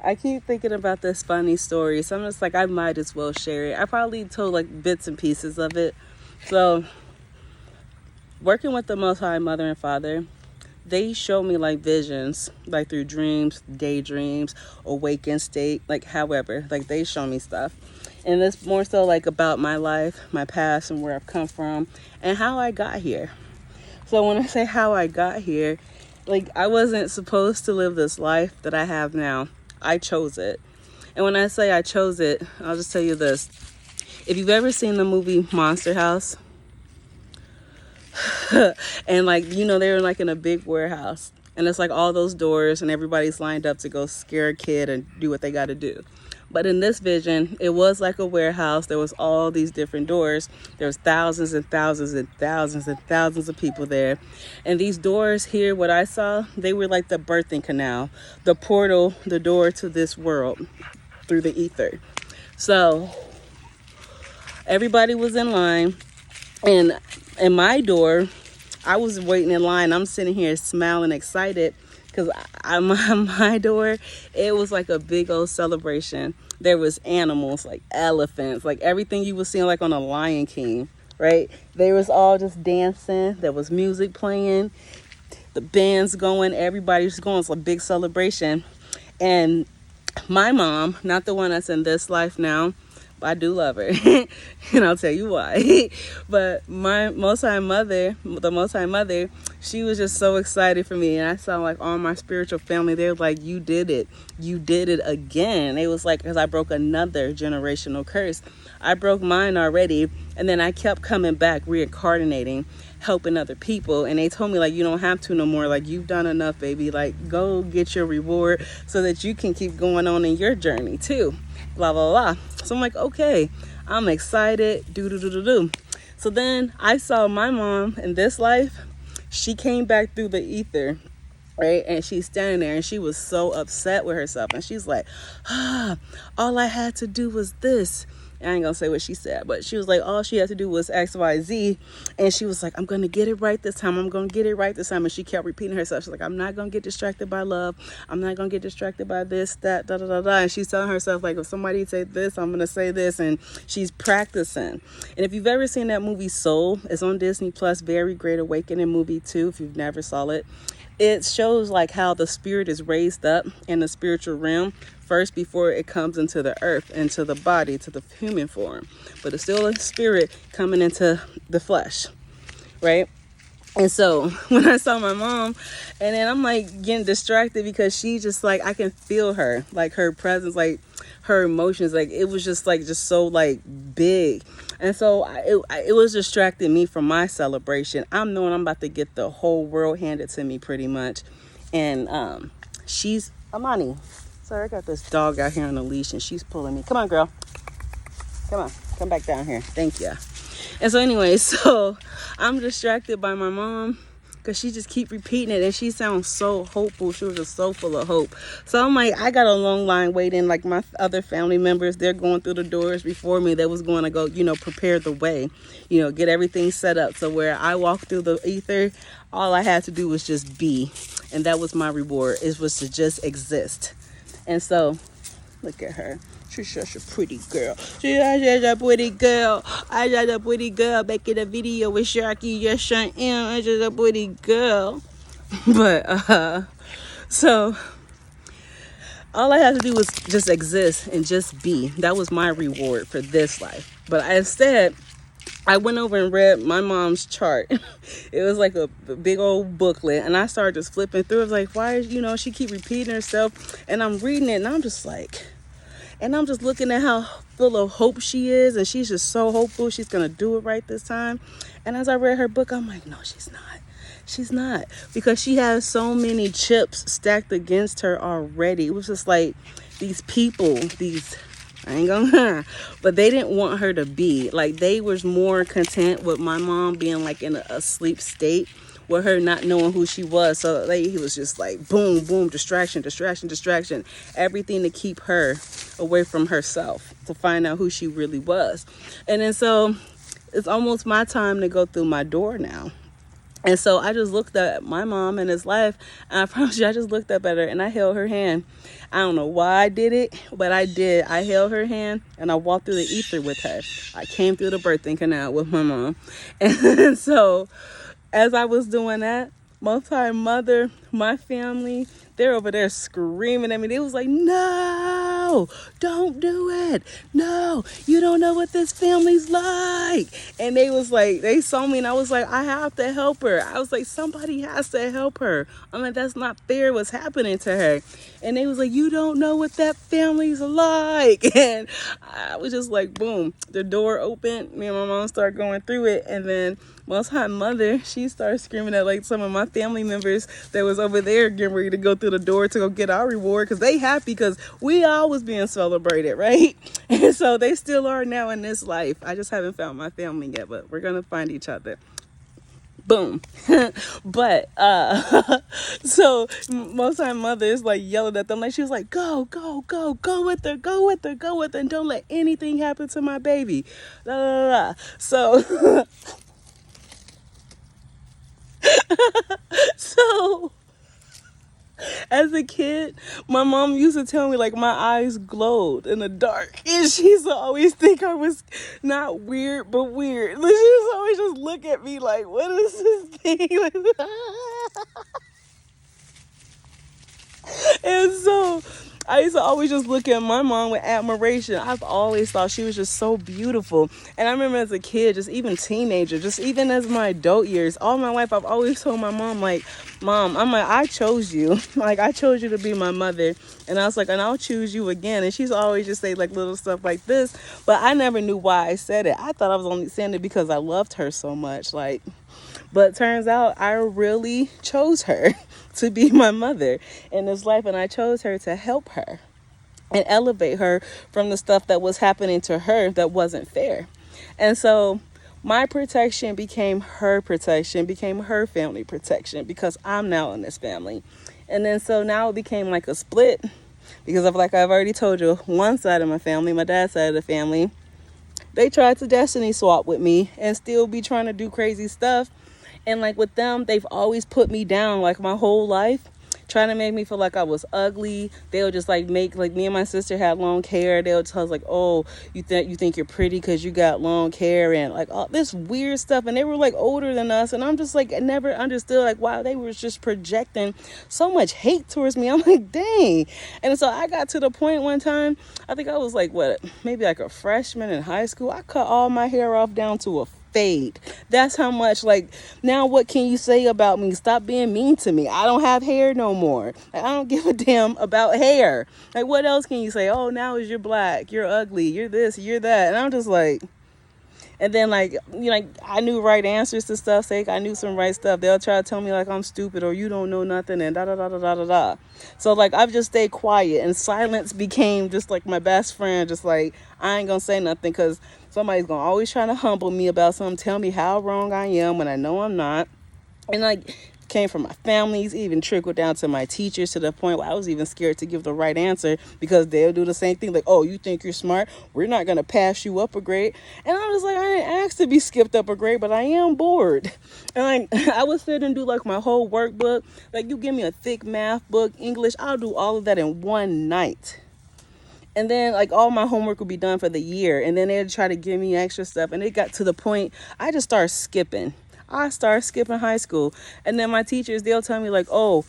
I keep thinking about this funny story, so I'm just like, I might as well share it. I probably told like bits and pieces of it. So, working with the Most High Mother and Father, they show me like visions, like through dreams, daydreams, awakened state, like however, like they show me stuff. And it's more so like about my life, my past, and where I've come from, and how I got here. So when I say how I got here, like I wasn't supposed to live this life that I have now. I chose it. And when I say I chose it, I'll just tell you this. If you've ever seen the movie Monster House, and like, they're like in a big warehouse, and it's like all those doors, and everybody's lined up to go scare a kid and do what they got to do. But in this vision, it was like a warehouse. There was all these different doors. There was thousands and thousands and thousands and thousands of people there. And these doors here, what I saw, they were like the birthing canal, the portal, the door to this world through the ether. So everybody was in line. And in my door, I was waiting in line. I'm sitting here smiling, excited, because my door, it was like a big old celebration. There was animals, like elephants, like everything you was seeing like on a Lion King, right? They was all just dancing. There was music playing, the bands going, everybody was going. It's a big celebration. And my mom, not the one that's in this life now, I do love her, and I'll tell you why. But my Most High Mother, the Most High Mother, she was just so excited for me. And I saw like all my spiritual family, they were like, you did it again. It was like, because I broke another generational curse. I broke mine already, and then I kept coming back, reincarnating, helping other people. And they told me like, you don't have to no more, like you've done enough, baby, like go get your reward so that you can keep going on in your journey too, blah blah blah. So I'm like, okay, I'm excited, do. So then I saw my mom in this life. She came back through the ether, right? And she's standing there and she was so upset with herself, and she's like, all I had to do was this. I ain't gonna say what she said, but she was like, all she had to do was X, Y, Z. And she was like, I'm gonna get it right this time. I'm gonna get it right this time. And she kept repeating herself. She's like, I'm not gonna get distracted by love. I'm not gonna get distracted by this, that, da, da, da, da. And she's telling herself, like, if somebody say this, I'm gonna say this. And she's practicing. And if you've ever seen that movie Soul, it's on Disney Plus, very great awakening movie too, if you've never saw it. It shows like how the spirit is raised up in the spiritual realm first before it comes into the earth, into the body, to the human form. But it's still a spirit coming into the flesh, right? And so when I saw my mom, and then I'm like getting distracted because she just like, I can feel her, like her presence, like her emotions, like it was just like just so like big. And so it was distracting me from my celebration. I'm knowing I'm about to get the whole world handed to me pretty much. And she's Amani. Sorry, I got this dog out here on a leash and she's pulling me. Come on, girl. Come on. Come back down here. Thank you. And so anyway, so I'm distracted by my mom because she just keep repeating it, and she sounds so hopeful. She was just so full of hope. So I'm like, I got a long line waiting. Like my other family members, they're going through the doors before me. They was going to go, prepare the way, get everything set up. So where I walked through the ether, all I had to do was just be. And that was my reward. It was to just exist. And so, look at her. She's such a pretty girl. She's such a pretty girl. I just a pretty girl making a video with Sharky. Yes, I am. I'm just a pretty girl. But, so, all I had to do was just exist and just be. That was my reward for this life. But instead, I went over and read my mom's chart. It was like a big old booklet, and I started just flipping through. I was like, why is, she keep repeating herself? And I'm reading it, and I'm just like, and I'm just looking at how full of hope she is, and she's just so hopeful she's going to do it right this time. And as I read her book, I'm like, no, she's not. She's not, because she has so many chips stacked against her already. It was just like these people, I ain't gonna lie, but they didn't want her to be. Like, they was more content with my mom being like in a sleep state, with her not knowing who she was. So he was just like, boom, boom, distraction, everything to keep her away from herself, to find out who she really was. And then so it's almost my time to go through my door now. And so I just looked at my mom and his life, and I promise you, I just looked up at her and I held her hand. I don't know why I did it, but I did. I held her hand and I walked through the ether with her. I came through the birthing canal with my mom. And so as I was doing that, Mother, my family, they're over there screaming at me. They was like, no, don't do it. No, you don't know what this family's like. And they was like, they saw me and I was like, I have to help her. I was like, somebody has to help her. I'm like, that's not fair what's happening to her. And they was like, you don't know what that family's like. And I was just like, boom, the door opened. Me and my mom started going through it. And then Most High Mother, she started screaming at like some of my family members that was over there getting ready to go through the door to go get our reward, because they happy because we all was being celebrated, right? And so they still are now in this life. I just haven't found my family yet, but we're gonna find each other. Boom. But so Most High Mother is like yelling at them, like she was like, go with her, and don't let anything happen to my baby. La, la, la. So so as a kid, my mom used to tell me like my eyes glowed in the dark, and she used to always think I was not weird but weird. She used to always just look at me like, what is this thing? And so I used to always just look at my mom with admiration. I've always thought she was just so beautiful. And I remember as a kid, just even teenager, just even as my adult years, all my life, I've always told my mom, like, Mom, I'm like, I chose you. Like, I chose you to be my mother. And I was like, and I'll choose you again. And she's always just say like little stuff like this. But I never knew why I said it. I thought I was only saying it because I loved her so much. Like, but turns out I really chose her to be my mother in this life. And I chose her to help her and elevate her from the stuff that was happening to her that wasn't fair. And so my protection became her protection, became her family protection, because I'm now in this family. And then so now it became like a split, because of, like I've already told you, one side of my family, my dad's side of the family, they tried to destiny swap with me and still be trying to do crazy stuff. And like with them, they've always put me down like my whole life, trying to make me feel like I was ugly. They'll just like make, like me and my sister had long hair. They'll tell us like, oh, you think you're pretty because you got long hair, and like all this weird stuff. And they were like older than us. And I'm just like, I never understood like why they were just projecting so much hate towards me. I'm like, dang. And so I got to the point one time, I think I was like, maybe like a freshman in high school. I cut all my hair off down to a fade. That's how much, like, now what can you say about me? Stop being mean to me. I don't have hair no more. Like, I don't give a damn about hair. Like, what else can you say? Oh, now is you're black, you're ugly, you're this, you're that. And I'm just like, and then like, you know, I knew right answers to stuff. Say I knew some right stuff. They'll try to tell me like I'm stupid or you don't know nothing and da da da da da da da. So like I've just stayed quiet, and silence became just like my best friend. Just like I ain't gonna say nothing because somebody's gonna always try to humble me about something, tell me how wrong I am when I know I'm not. And like came from my families, even trickled down to my teachers, to the point where I was even scared to give the right answer because they'll do the same thing. Like, oh, you think you're smart? We're not going to pass you up a grade. And I was like, I didn't ask to be skipped up a grade, but I am bored. And like, I would sit and do like my whole workbook. Like, you give me a thick math book, English, I'll do all of that in one night. And then like all my homework would be done for the year. And then they'd try to give me extra stuff. And it got to the point I just started skipping. I started skipping high school. And then my teachers, they'll tell me like, oh,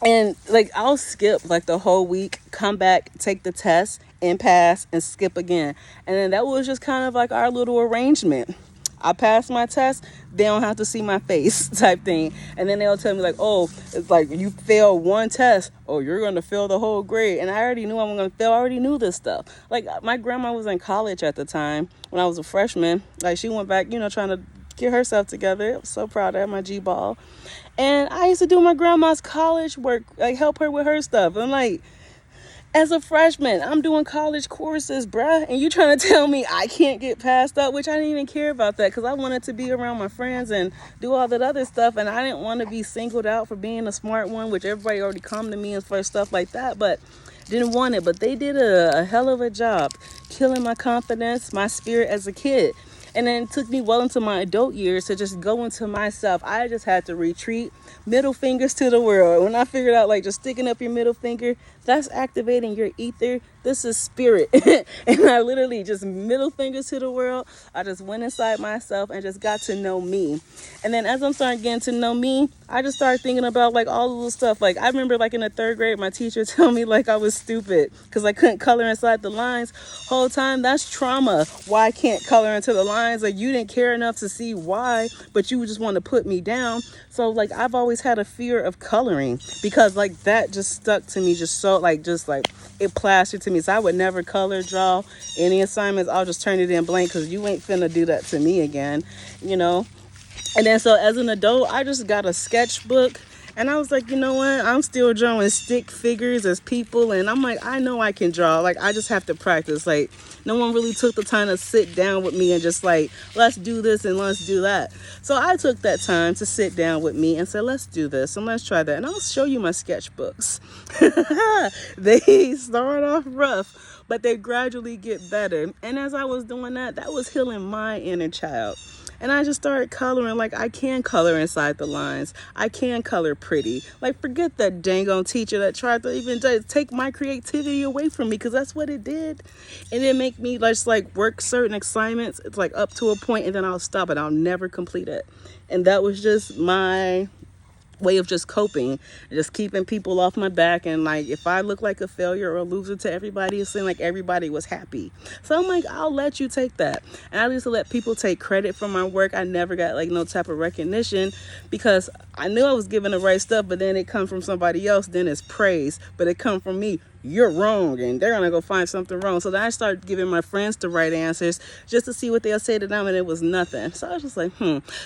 and like I'll skip like the whole week, come back, take the test and pass and skip again. And then that was just kind of like our little arrangement. I pass my test, they don't have to see my face type thing. And then they'll tell me like, oh, it's like you fail one test, oh, you're going to fail the whole grade. And I already knew I'm going to fail. I already knew this stuff. Like my grandma was in college at the time when I was a freshman. Like she went back, you know, trying to get herself together. I was so proud of her, my G-ball. And I used to do my grandma's college work, like help her with her stuff. And like, as a freshman, I'm doing college courses, bruh. And you trying to tell me I can't get passed up, which I didn't even care about that because I wanted to be around my friends and do all that other stuff. And I didn't want to be singled out for being a smart one, which everybody already come to me and for stuff like that. But didn't want it. But they did a hell of a job killing my confidence, my spirit as a kid. And then it took me well into my adult years to just go into myself. I just had to retreat, middle fingers to the world. When I figured out, like, just sticking up your middle finger, that's activating your ether. This is spirit. And I literally just middle fingers to the world. I just went inside myself and just got to know me. And then as I'm starting getting to know me, I just started thinking about like all of the stuff. Like I remember like in the 3rd grade, my teacher told me like I was stupid because I couldn't color inside the lines. Whole time, that's trauma. Why I can't color into the lines? Like you didn't care enough to see why, but you just want to put me down. So like I've always had a fear of coloring because like that just stuck to me just so like it plastered to me. So I would never color, draw any assignments. I'll just turn it in blank because you ain't finna do that to me again, you know. And then so as an adult, I just got a sketchbook. And I was like, you know what? I'm still drawing stick figures as people. And I'm like, I know I can draw. Like, I just have to practice. Like, no one really took the time to sit down with me and just like, let's do this and let's do that. So I took that time to sit down with me and say, let's do this and let's try that. And I'll show you my sketchbooks. They start off rough, but they gradually get better. And as I was doing that, that was healing my inner child. And I just started coloring. Like, I can color inside the lines. I can color pretty. Like, forget that dang on teacher that tried to even take my creativity away from me, because that's what it did. And it make me just like work certain assignments. It's like up to a point and then I'll stop it. I'll never complete it. And that was just my way of just coping, just keeping people off my back. And like if I look like a failure or a loser to everybody, it seemed like everybody was happy. So I'm like, I'll let you take that. And I used to let people take credit for my work. I never got like no type of recognition because I knew I was giving the right stuff, but then it come from somebody else, then it's praise. But it come from me, you're wrong, and they're gonna go find something wrong. So then I started giving my friends the right answers just to see what they'll say to them, and it was nothing. So I was just like,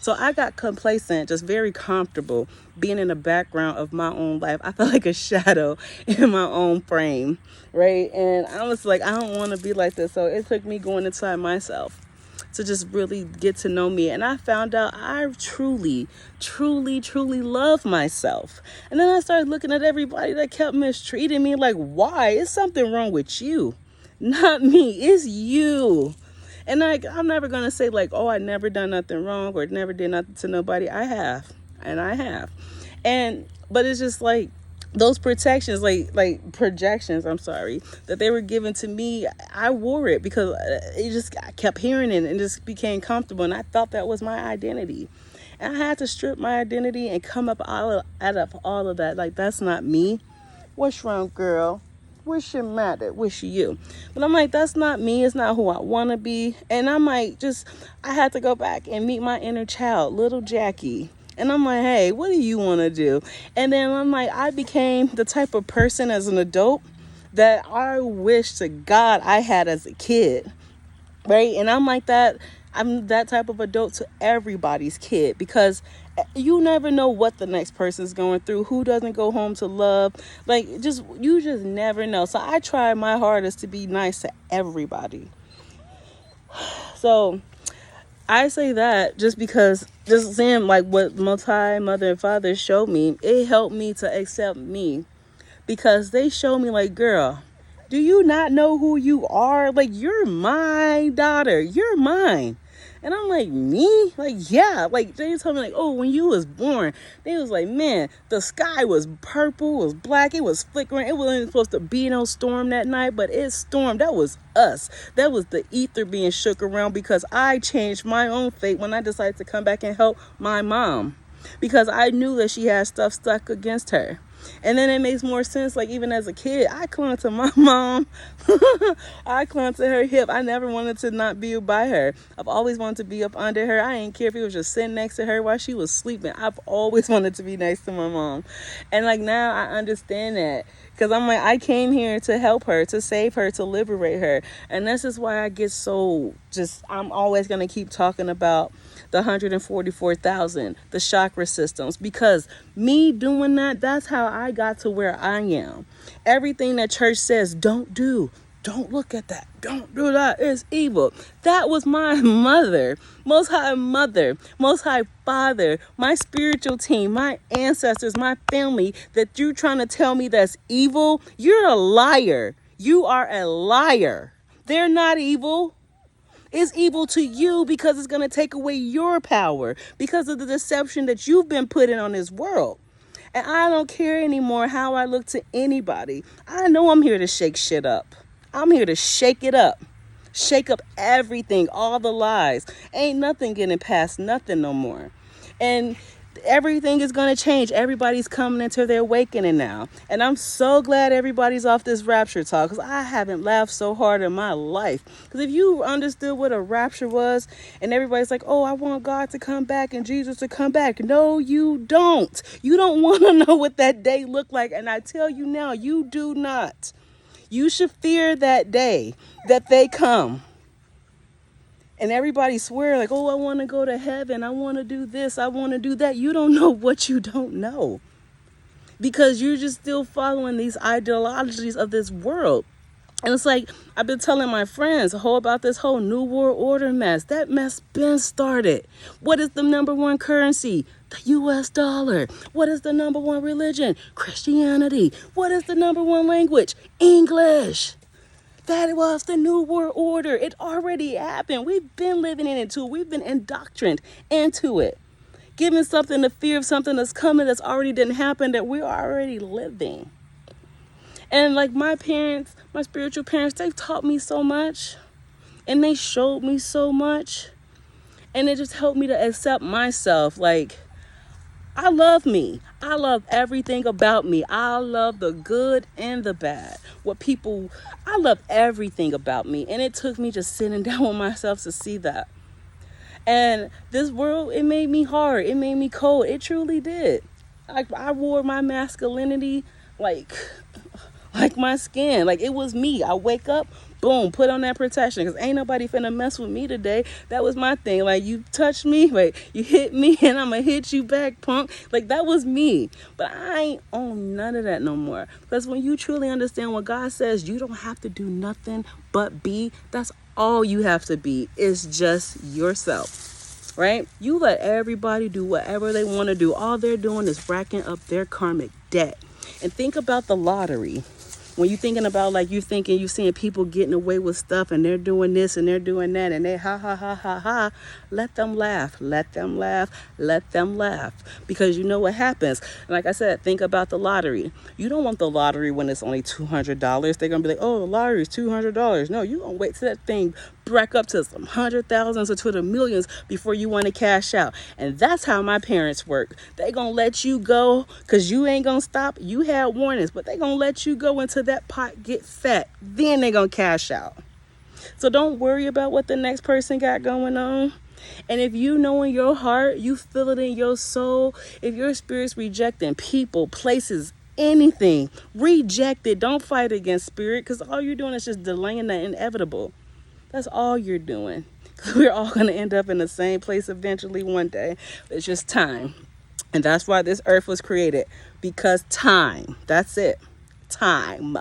So I got complacent, just very comfortable being in the background of my own life. I felt like a shadow in my own frame, right? And I was like, I don't want to be like this. So it took me going inside myself to just really get to know me. And I found out I truly, truly, truly love myself. And then I started looking at everybody that kept mistreating me. Like, why? It's something wrong with you, not me. It's you. And like, I'm never going to say like, oh, I never done nothing wrong or never did nothing to nobody. I have. And I have. But it's just like, those protections, like projections, that they were given to me, I wore it because I kept hearing it and just became comfortable. And I thought that was my identity. And I had to strip my identity and come up out of all of that. Like, that's not me. What's wrong, girl? What's your matter? What's you? But I'm like, that's not me. It's not who I want to be. And I'm like, I had to go back and meet my inner child, little Jackie. And I'm like, hey, what do you want to do? And then I'm like, I became the type of person as an adult that I wish to God I had as a kid, right? And I'm like that. I'm that type of adult to everybody's kid, because you never know what the next person's going through, who doesn't go home to love. Like, you just never know. So I try my hardest to be nice to everybody. So I say that just because just seeing like what Most High Mother and Father showed me, it helped me to accept me, because they showed me like, girl, do you not know who you are? Like, you're my daughter. You're mine. And I'm like, me? Like, yeah. Like, they told me like, oh, when you was born, they was like, man, the sky was purple, it was black, it was flickering. It wasn't supposed to be no storm that night, but it stormed. That was us. That was the ether being shook around, because I changed my own fate when I decided to come back and help my mom, because I knew that she had stuff stuck against her. And then it makes more sense, like even as a kid, I clung to my mom. I clung to her hip. I never wanted to not be by her. I've always wanted to be up under her. I didn't care if he was just sitting next to her while she was sleeping. I've always wanted to be next to my mom. And like now I understand that, because I'm like, I came here to help her, to save her, to liberate her. And this is why I get so I'm always going to keep talking about the 144,000, the chakra systems, because me doing that, that's how I got to where I am. Everything that church says, don't do, don't look at that, don't do that, it's evil. That was my mother, Most High Father, my spiritual team, my ancestors, my family, that you trying to tell me that's evil. You're a liar. You are a liar. They're not evil. It's evil to you because it's going to take away your power because of the deception that you've been putting on this world. And I don't care anymore how I look to anybody. I know I'm here to shake shit up. I'm here to shake it up. Shake up everything, all the lies. Ain't nothing getting past nothing no more. And everything is going to change. Everybody's coming into their awakening now. And I'm so glad everybody's off this rapture talk, because I haven't laughed so hard in my life. Because if you understood what a rapture was, and everybody's like, oh, I want God to come back and Jesus to come back. No, you don't. You don't want to know what that day looked like. And I tell you now, you do not. You should fear that day that they come. And everybody swear like, oh, I want to go to heaven. I want to do this. I want to do that. You don't know what you don't know. Because you're just still following these ideologies of this world. And it's like, I've been telling my friends about this whole New World Order mess. That mess been started. What is the number one currency? The US dollar. What is the number one religion? Christianity. What is the number one language? English. That was the New World Order. It already happened. We've been living into it. We've been indoctrined into it. Giving something the fear of something that's coming that's already didn't happen, that we're already living. And like my parents, my spiritual parents, they've taught me so much. And they showed me so much. And it just helped me to accept myself. Like, I love me. I love everything about me. I love the good and the bad. I love everything about me. And it took me just sitting down with myself to see that. And this world, it made me hard. It made me cold. It truly did. Like, I wore my masculinity like my skin. Like, it was me. I wake up, boom, put on that protection, because ain't nobody finna mess with me today. That was my thing. Like, you touch me, wait, you hit me, and I'm gonna hit you back, punk. Like, that was me. But I ain't on none of that no more. Because when you truly understand what God says, you don't have to do nothing but be. That's all you have to be. Is just yourself. Right? You let everybody do whatever they want to do. All they're doing is racking up their karmic debt. And think about the lottery. When you're thinking about, like, you're seeing people getting away with stuff, and they're doing this and they're doing that, and they ha ha ha ha ha, let them laugh, let them laugh, let them laugh. Because you know what happens. And like I said, think about the lottery. You don't want the lottery when it's only $200. They're gonna be like, oh, the lottery is $200. No, you gonna wait till that thing break up to some 100,000s or to the millions before you want to cash out. And that's how my parents work. They gonna let you go because you ain't gonna stop. You had warnings, but they gonna let you go until that pot get fat. Then they gonna cash out. So don't worry about what the next person got going on. And if you know in your heart, you feel it in your soul, if your spirit's rejecting people, places, anything, reject it. Don't fight against spirit, because all you're doing is just delaying the inevitable. That's all you're doing. We're all going to end up in the same place eventually one day. It's just time. And that's why this earth was created. Because time. That's it. Time.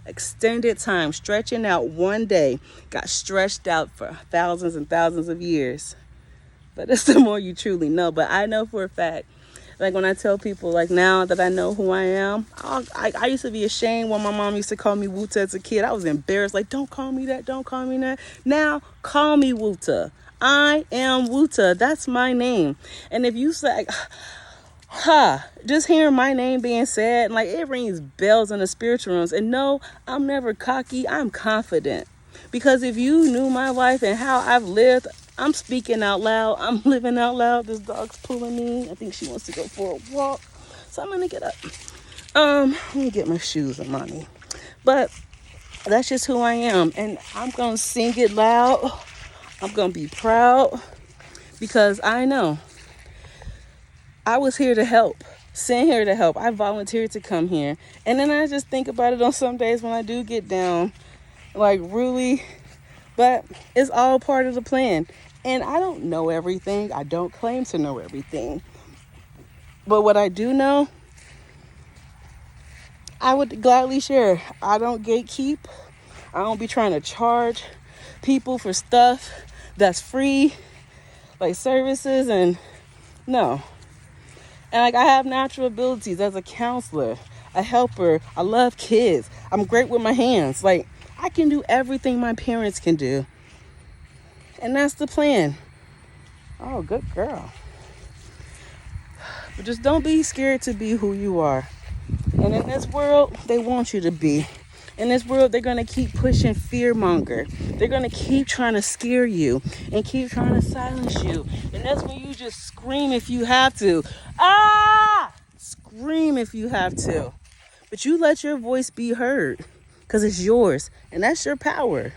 Extended time. Stretching out one day. Got stretched out for thousands and thousands of years. But it's the more you truly know. But I know for a fact, like when I tell people, like now that I know who I am, I used to be ashamed when my mom used to call me Wuta as a kid. I was embarrassed, like, don't call me that, don't call me that. Now, call me Wuta. I am Wuta. That's my name. And if you say, just hearing my name being said, like, it rings bells in the spiritual rooms. And no, I'm never cocky. I'm confident. Because if you knew my life and how I've lived, I'm speaking out loud. I'm living out loud. This dog's pulling me. I think she wants to go for a walk. So I'm going to get up. Let me get my shoes and mommy. But that's just who I am. And I'm going to sing it loud. I'm going to be proud. Because I know I was here to help. Sent here to help. I volunteered to come here. And then I just think about it on some days when I do get down. Like, really? But it's all part of the plan. And I don't know everything. I don't claim to know everything. But what I do know, I would gladly share. I don't gatekeep. I don't be trying to charge people for stuff that's free, like services, and no. And like, I have natural abilities as a counselor, a helper. I love kids. I'm great with my hands. Like, I can do everything my parents can do. And that's the plan. Oh, good girl. But just don't be scared to be who you are. And in this world, they want you to be. In this world, they're going to keep pushing fear monger. They're going to keep trying to scare you and keep trying to silence you. And that's when you just scream if you have to. Ah! Scream if you have to. But you let your voice be heard because it's yours. And that's your power.